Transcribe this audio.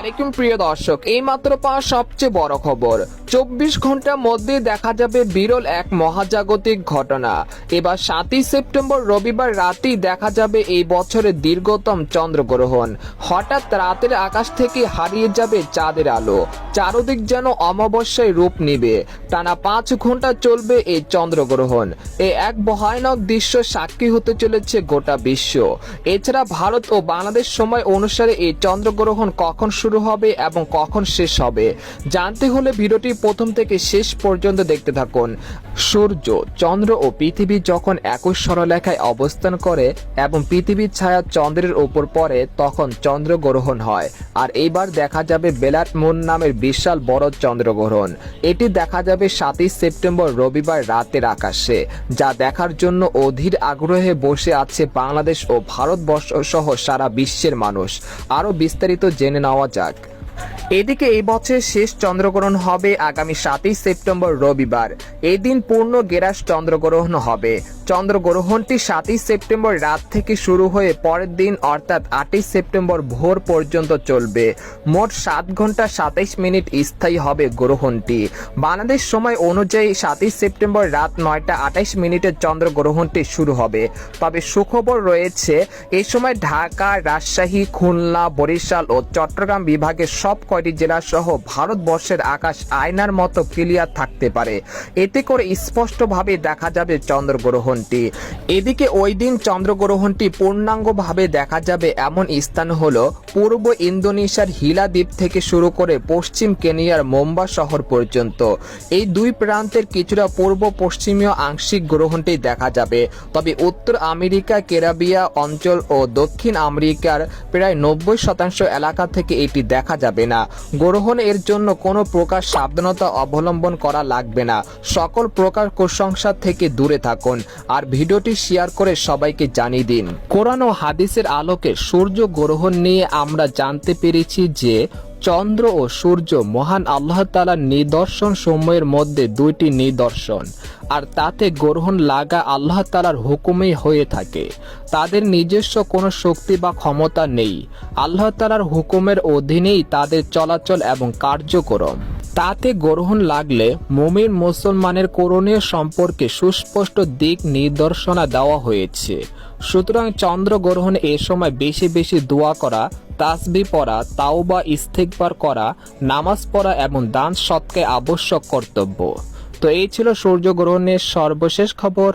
আলাইকুম প্রিয় দর্শক, এই মাত্র পাওয়া সবচেয়ে বড় খবর। 24 ঘন্টার মধ্যে দেখা যাবে বিরল এক মহাজাগতিক ঘটনা। এবার 7ই সেপ্টেম্বর রবিবার রাতেই দেখা যাবে এই বছরের দীর্ঘতম চন্দ্রগ্রহণ। হঠাৎ রাতের আকাশ থেকে হারিয়ে যাবে চাঁদের আলো, চারদিক যেন অমাবস্যায় রূপ নিবে। টানা 5 ঘন্টা চলবে এই চন্দ্রগ্রহণ। এই এক ভয়ানক দৃশ্য সাক্ষী হতে চলেছে গোটা বিশ্ব। এছাড়া ভারত ও বাংলাদেশ সময় অনুসারে এই চন্দ্রগ্রহণ কখন শুরু হবে এবং কখন শেষ হবে জানতে হলে ভিডিওটি প্রথম থেকে শেষ পর্যন্ত দেখতে থাকুন। সূর্য, চন্দ্র ও পৃথিবী যখন একই সরলরেখায় অবস্থান করে এবং পৃথিবীর ছায়া চন্দ্রের উপর পড়ে তখন চন্দ্রগ্রহণ হয়। আর এইবার দেখা যাবে ব্লাড মুন নামের বিশাল বড় চন্দ্রগ্রহণ। এটি দেখা যাবে 7ই সেপ্টেম্বর রবিবার রাতের আকাশে, যা দেখার জন্য অধীর আগ্রহে বসে আছে বাংলাদেশ ও ভারতবর্ষ সহ সারা বিশ্বের মানুষ। আরও বিস্তারিত জেনে নেওয়া যাক। এদিকে এই বছরের শেষ চন্দ্রগ্রহণ হবে আগামী 7ই সেপ্টেম্বর রবিবার। এই দিন পূর্ণ গেরাস চন্দ্রগ্রহণ হবে। চন্দ্রগ্রহণটি 7ই সেপ্টেম্বর রাত থেকে শুরু হয়ে পরের দিন অর্থাৎ 8ই সেপ্টেম্বর ভোর পর্যন্ত চলবে। মোট 7 ঘন্টা 27 মিনিট স্থায়ী হবে গ্রহণটি। বাংলাদেশ সময় অনুযায়ী 7ই সেপ্টেম্বর রাত 9টা 28 মিনিটে চন্দ্রগ্রহণটি শুরু হবে। তবে সুখবর রয়েছে, এই সময় ঢাকা, রাজশাহী, খুলনা, বরিশাল ও চট্টগ্রাম বিভাগের সব কয়টি জেলা সহ ভারতবর্ষের আকাশ আয়নার মতো ক্লিয়ার থাকতে পারে। এতে করে স্পষ্টভাবে দেখা যাবে চন্দ্রগ্রহণটি। এদিকে ওই দিন চন্দ্রগ্রহণটি পূর্ণাঙ্গভাবে দেখা যাবে এমন স্থান হলো পূর্ব ইন্দোনেশিয়ার হিলা দ্বীপ থেকে শুরু করে পশ্চিম কেনিয়ার মোম্বা শহর পর্যন্ত। এই দুই প্রান্তের কিছুটা পূর্ব পশ্চিমীয় আংশিক গ্রহণটি দেখা যাবে। তবে উত্তর আমেরিকা, ক্যারিবিয়ান অঞ্চল ও দক্ষিণ আমেরিকার প্রায় 90% এলাকা থেকে এটি দেখা যাবে না। গ্রহণ এর জন্য কোনো প্রকার সাবধানতা অবলম্বন করা লাগবে না। সকল প্রকার কুসংস্কার থেকে দূরে থাকুন আর ভিডিওটি শেয়ার করে সবাইকে জানিয়ে দিন। কোরআন ও হাদিসের আলোকে সূর্য গ্রহণ নিয়ে আমরা জানতে পেরেছি যে চন্দ্র ও সূর্য মহান আল্লাহ তাআলার নিদর্শন সমূহের মধ্যে দুইটি নিদর্শন, আর তাতে গ্রহণ লাগা আল্লাহ তাআলার হুকুমেই হয়ে থাকে। তাদের নিজস্ব কোনো শক্তি বা ক্ষমতা নেই। আল্লাহ তাআলার হুকুমের অধীনেই তাদের চলাচল এবং কার্যক্রম। তাতে গ্রহণ লাগলে মুমিন মুসলমানের করণীয় সম্পর্কে সুস্পষ্ট দিক নির্দেশনা দেওয়া হয়েছে। সুতরাং চন্দ্রগ্রহণ এ সময় বেশি বেশি দোয়া করা, তাসবিহ পড়া, তাওবা ইস্তেগফার করা, নামাজ পড়া এবং দান সৎকার আবশ্যক কর্তব্য। তো এই ছিল সূর্যগ্রহণের সর্বশেষ খবর।